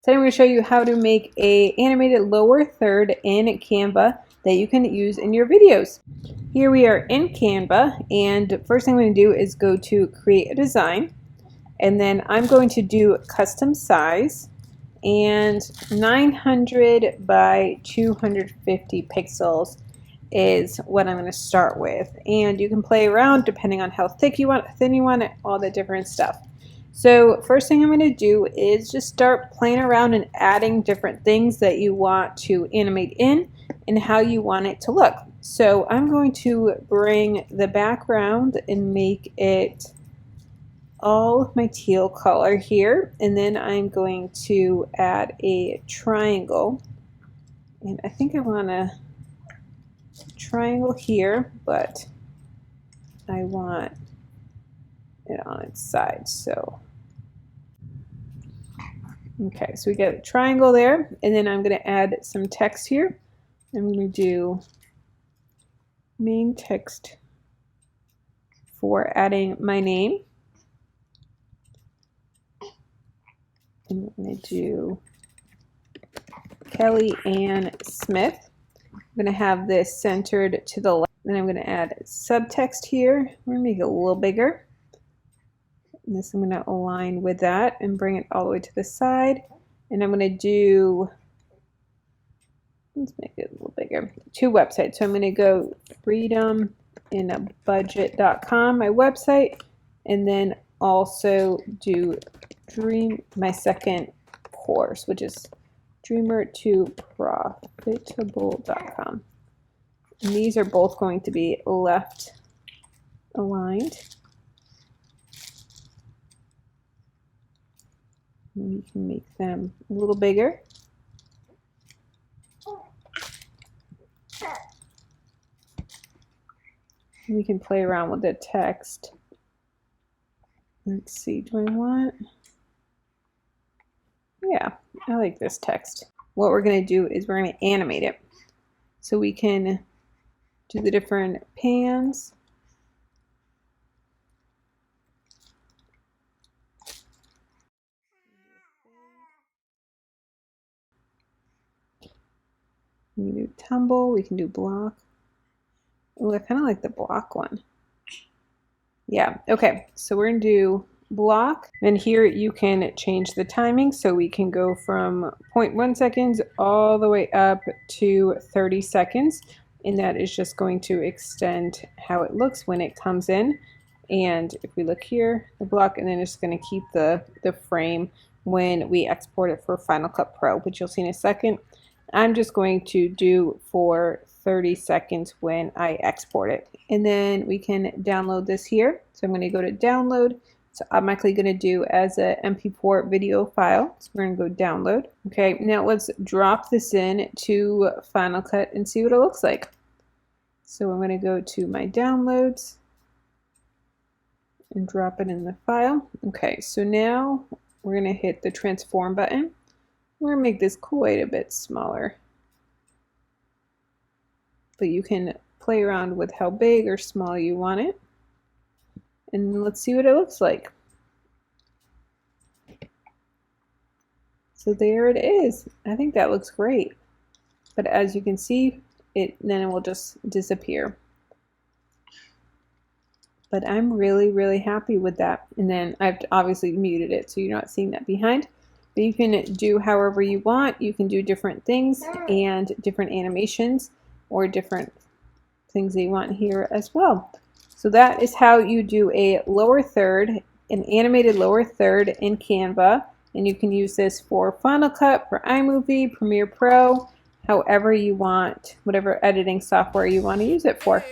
Today I'm going to show you how to make a animated lower third in Canva that you can use in your videos. Here we are in Canva, and first thing I'm going to do is go to create a design, and then I'm going to do custom size, and 900 by 250 pixels is what I'm going to start with. And you can play around depending on how thick you want, thin you want it, all the different stuff. So first thing I'm going to do is just start playing around and adding different things that you want to animate in and how you want it to look. So I'm going to bring the background and make it all my teal color here, and then I'm going to add a triangle, and I think I want a triangle here, but I want it on its side. So okay, so we get a triangle there, and then I'm going to add some text here. I'm going to do main text for adding my name. I'm going to do Kelly Ann Smith. I'm going to have this centered to the left. Then I'm going to add subtext here. We're going to make it a little bigger. And this I'm going to align with that and bring it all the way to the side. And I'm going to do, let's make it a little bigger, 2 websites. So I'm going to go freedominabudget.com, my website, and then also do my second course, which is dreamer2profitable.com. And these are both going to be left aligned. We can make them a little bigger. We can play around with the text. Let's see, do I want? Yeah, I like this text. What we're going to do is we're going to animate it. So we can do the different pans. We can do tumble, we can do block. Oh, I kind of like the block one. Yeah, okay, so we're going to do block, and here you can change the timing, so we can go from 0.1 seconds all the way up to 30 seconds, and that is just going to extend how it looks when it comes in. And if we look here, the block, and then it's going to keep the frame when we export it for Final Cut Pro, which you'll see in a second. I'm just going to do for 30 seconds when I export it. And then we can download this here. So I'm going to go to download. So I'm actually going to do as a MP4 video file. So we're going to go download. Okay, now let's drop this in to Final Cut and see what it looks like. So I'm going to go to my downloads and drop it in the file. Okay, so now we're going to hit the transform button. We're going to make this quite a bit smaller. But you can play around with how big or small you want it. And let's see what it looks like. So there it is. I think that looks great. But as you can see, then it will just disappear. But I'm really, really happy with that. And then I've obviously muted it so you're not seeing that behind. But you can do however you want. You can do different things and different animations or different things that you want here as well. So that is how you do a lower third, an animated lower third in Canva. And you can use this for Final Cut, for iMovie, Premiere Pro, however you want, whatever editing software you want to use it for.